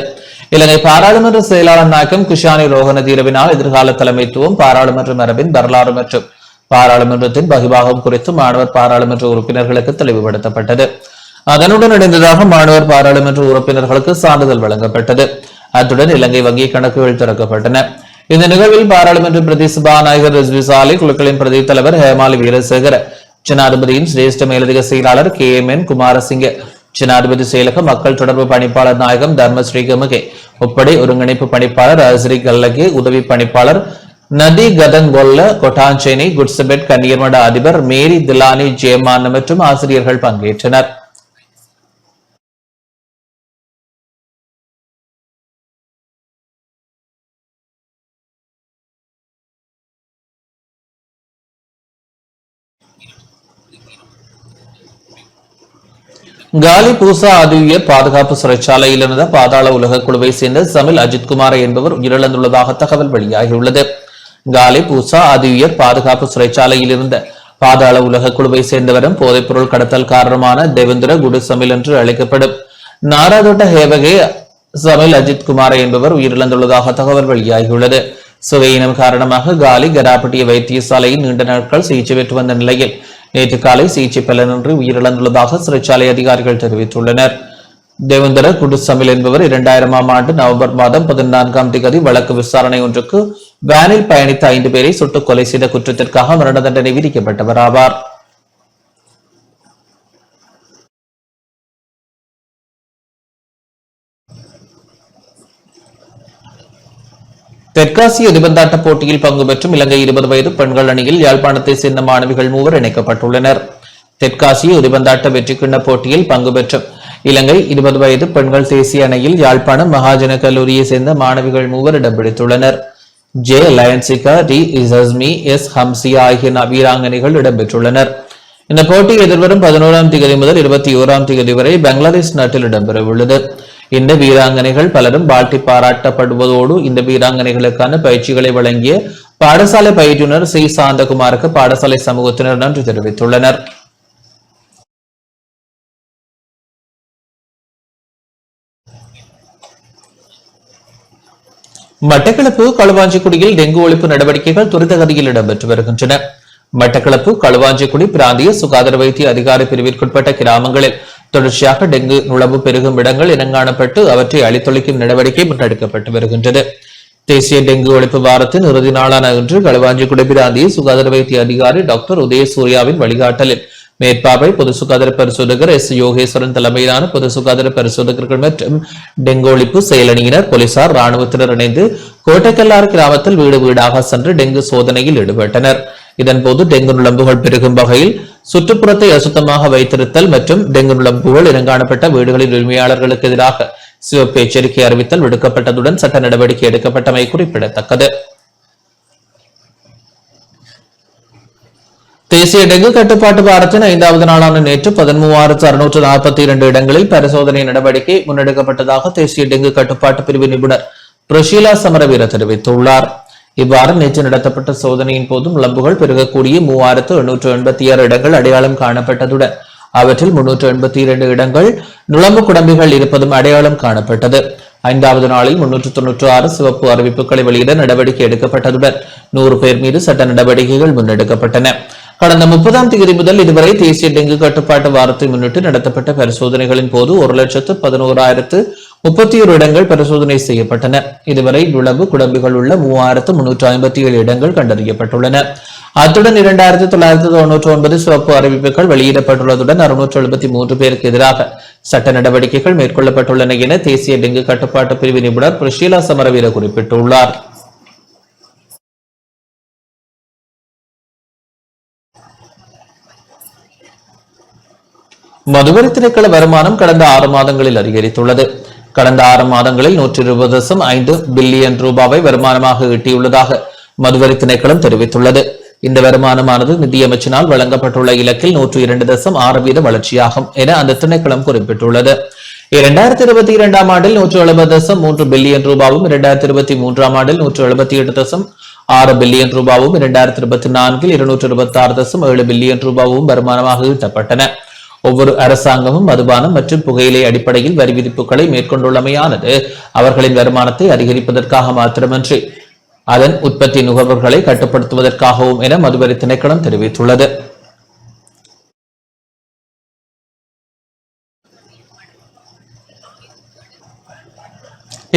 இலங்கை பாராளுமன்ற செயலாளர் நாயகம் குஷானி ரோஹன தீரவினால் எதிர்கால தலைமைத்துவம், பாராளுமன்ற மரபின் வரலாறு மற்றும் பாராளுமன்றத்தின் வகிபாகம் குறித்து மாணவர் பாராளுமன்ற உறுப்பினர்களுக்கு தெளிவுபடுத்தப்பட்டது. அதனுடன் இணைந்ததாக மாணவர் பாராளுமன்ற உறுப்பினர்களுக்கு சான்றிதழ் வழங்கப்பட்டது. அத்துடன் இலங்கை வங்கி கணக்குகள் திறக்கப்பட்டன. இந்த நிகழ்வில் பாராளுமன்ற பிரதி சபாநாயகர் ரிஸ்வி சாலி, குழுக்களின் பிரதி தலைவர் ஹேமாலி வீரசேகர, ஜனாதிபதியின் சிரேஷ்ட மேலதிக செயலாளர் KMN குமாரசிங்க, ஜனாதிபதி செயலக மக்கள் தொடர்பு பணிப்பாளர் நாயகம் தர்மஸ்ரீ கமகே, முப்படை ஒருங்கிணைப்பு பணிப்பாளர் அஸ்ரி கல்லகே, உதவி பணிப்பாளர் நதி கதங்கொல்ல, கொட்டாஞ்சேனை குட்சபெட் கன்னியர்மட அதிபர் மேரி திலானி ஜெயமான் மற்றும் ஆசிரியர்கள் பங்கேற்றனர். காலி பூசா அதுவியர் பாதுகாப்பு சிறைச்சாலையில் இருந்த பாதாள உலக குழுவை சேர்ந்த சமில் அஜித்குமார் என்பவர் உயிரிழந்துள்ளதாக தகவல் வெளியாகியுள்ளது. காலி பூசா அதுவியர் பாதுகாப்பு சிறைச்சாலையில் இருந்த பாதாள உலக குழுவை சேர்ந்தவரும் போதைப்பொருள் கடத்தல் காரணமான தேவேந்திர குடு சமில் என்று அழைக்கப்படும் நாராதோட்ட ஹேவகே சமில் அஜித்குமார் என்பவர் உயிரிழந்துள்ளதாக தகவல் வெளியாகியுள்ளது. சுகையினம் காரணமாக காலி கராப்பட்டிய வைத்தியசாலையில் நீண்ட நாட்கள் சிகிச்சை பெற்று வந்த நிலையில் நேற்று காலை சிகிச்சை பலனின்றி உயிரிழந்துள்ளதாக சிறைச்சாலை அதிகாரிகள் தெரிவித்துள்ளனர். தேவேந்திர குடுசமில் என்பவர் 2000ஆம் ஆண்டு நவம்பர் மாதம் 14ஆம் தேதி வழக்கு விசாரணை ஒன்றுக்கு வேனில் பயணித்த 5 பேரை சுட்டுக் கொலை செய்த குற்றத்திற்காக மரண தண்டனை விதிக்கப்பட்டவர் ஆவார். தெற்காசிய எதிர்பந்தாட்ட போட்டியில் பங்கு பெற்றும் இலங்கை 20 வயது பெண்கள் அணியில் யாழ்ப்பாணத்தை சேர்ந்த மாணவிகள் 3 இணைக்கப்பட்டுள்ளனர். தெற்காசிய எதிர்பந்தாட்ட வெற்றிக்கிண்ண போட்டியில் பங்கு பெற்றும் இலங்கை 20 வயது பெண்கள் தேசிய அணியில் யாழ்ப்பாணம் மகாஜன கல்லூரியை சேர்ந்த மாணவிகள் 3 இடம் பிடித்துள்ளனர். ஜே லயன்சிகா, டி இசஸ்மி, எஸ் ஹம்சியா ஆகிய வீராங்கனைகள் இடம்பெற்றுள்ளனர். இந்த போட்டி எதிர்வரும் 11ஆம் தேதி முதல் 21ஆம் தேதி வரை பங்களாதேஷ் நாட்டில் இடம்பெறவுள்ளது. இந்த வீராங்கனைகள் பலரும் வாழ்த்தி பாராட்டப்படுவதோடு இந்த வீராங்கனைகளுக்கான பயிற்சிகளை வழங்கிய பாடசாலை பயிற்றுனர் சி சாந்தகுமாருக்கு பாடசாலை சமூகத்தினர் நன்றி தெரிவித்துள்ளனர். மட்டக்களப்பு களுவாஞ்சிக்குடியில் டெங்கு ஒழிப்பு நடவடிக்கைகள் துரித கதியில் இடம்பெற்று வருகின்றன. மட்டக்களப்பு களுவாஞ்சிக்குடி பிராந்திய சுகாதார வைத்திய அதிகாரி பிரிவிற்குட்பட்ட கிராமங்களில் தொடர்ச்சியாக டெங்கு நுழம்பு பெருகும் இடங்கள் இனங்காணப்பட்டு அவற்றை அழித்தொழிக்கும் நடவடிக்கை முன்னெடுக்கப்பட்டு வருகின்றது. தேசிய டெங்கு ஒழிப்பு வாரத்தின் இறுதி நாளான இன்று களுவாஞ்சிக்குடி பிராந்திய சுகாதார வைத்திய அதிகாரி டாக்டர் உதயசூர்யாவின் வழிகாட்டலில் மேற்பார்வை பொது சுகாதார பரிசோதகர் எஸ் யோகேஸ்வரன் தலைமையிலான பொது சுகாதார பரிசோதகர்கள் மற்றும் டெங்கு ஒழிப்பு செயலணியினர், போலீசார், ராணுவத்தினர் இணைந்து கோட்டைக்கல்லாறு கிராமத்தில் வீடு வீடாக சென்று டெங்கு சோதனையில் ஈடுபட்டனர். இதன்போது டெங்கு நுழம்புகள் பெருகும் வகையில் சுற்றுப்புறத்தை அசுத்தமாக வைத்திருத்தல் மற்றும் டெங்கு நுழம்புகள் இனங்காணப்பட்ட வீடுகளின் உரிமையாளர்களுக்கு எதிராக சிவப்பு எச்சரிக்கை அறிவித்தல் விடுக்கப்பட்டதுடன் சட்ட நடவடிக்கை எடுக்கப்பட்டமை குறிப்பிடத்தக்கது. தேசிய டெங்கு கட்டுப்பாட்டு வாரத்தின் 5வது நாளான நேற்று 13,642 இடங்களில் பரிசோதனை நடவடிக்கை முன்னெடுக்கப்பட்டதாக தேசிய டெங்கு கட்டுப்பாட்டு பிரிவு நிபுணர் பிரஷீலா சமரவீர தெரிவித்துள்ளார். இவ்வாறு நேற்று நடத்தப்பட்ட சோதனையின் போது நுழம்புகள் பெருகக்கூடிய 3,886 இடங்கள் அடையாளம் காணப்பட்டதுடன் அவற்றில் 382 இடங்கள் நுழம்பு குடம்பிகள் இருப்பதும் அடையாளம் காணப்பட்டது. 5வது நாளில் 396 சிவப்பு அறிவிப்புகளை வெளியிட நடவடிக்கை எடுக்கப்பட்டதுடன் 100 பேர் மீது சட்ட நடவடிக்கைகள் முன்னெடுக்கப்பட்டன. கடந்த 30ஆம் தேதி முதல் இதுவரை தேசிய டெங்கு கட்டுப்பாட்டு வாரத்தை முன்னிட்டு நடத்தப்பட்ட பரிசோதனைகளின் போது 1,11,031 இடங்கள் பரிசோதனை செய்யப்பட்டன. இதுவரை நுழம்பு குடம்பிகள் உள்ள 3,357 இடங்கள் கண்டறியப்பட்டுள்ளன. அத்துடன் 2,999 சிவப்பு அறிவிப்புகள் வெளியிடப்பட்டுள்ளதுடன் 673 பேருக்கு எதிராக சட்ட நடவடிக்கைகள் மேற்கொள்ளப்பட்டுள்ளன என தேசிய டெங்கு கட்டுப்பாட்டு பிரிவு நிபுணர் பிரஷீலா சமரவீர குறிப்பிட்டுள்ளார். மதுவரி திணைக்கள வருமானம் கடந்த 6 மாதங்களில் அதிகரித்துள்ளது. கடந்த 6 மாதங்களில் 120.5 பில்லியன் ரூபாவை வருமானமாக ஈட்டியுள்ளதாக மதுவரி திணைக்களம் தெரிவித்துள்ளது. இந்த வருமானமானது நிதியமைச்சினால் வழங்கப்பட்டுள்ள இலக்கில் 102.6% வளர்ச்சியாகும் என அந்த திணைக்களம் குறிப்பிட்டுள்ளது. 2022 ஆண்டில் 170.3 பில்லியன் ரூபாவும் 2023 ஆண்டில் 178.6 பில்லியன் ரூபாவும் 2024 226.7 பில்லியன் ரூபாவும் வருமானமாக ஈட்டப்பட்டன. ஒவ்வொரு அரசாங்கமும் மதுபானம் மற்றும் புகையிலை அடிப்படையில் வரி விதிப்புகளை மேற்கொண்டுள்ளமையானது அவர்களின் வருமானத்தை அதிகரிப்பதற்காக மாத்திரமன்றி அதன் உற்பத்தி நுகர்வுகளை கட்டுப்படுத்துவதற்காகவும் என மதுவரி திணைக்களம் தெரிவித்துள்ளது.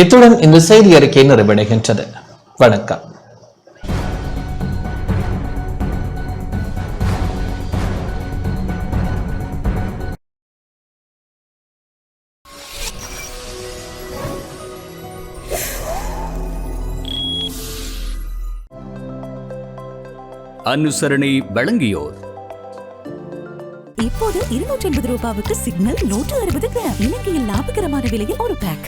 இத்துடன் இந்த செய்தி அறிக்கை நிறைவடைகின்றது. வணக்கம்.
அனுசரணை வழங்கியோர்
இப்போது 280 ரூபாவுக்கு சிக்னல் 160 கிராம். இலங்கையில் லாபகரமான விலையில் ஒரு பேக்.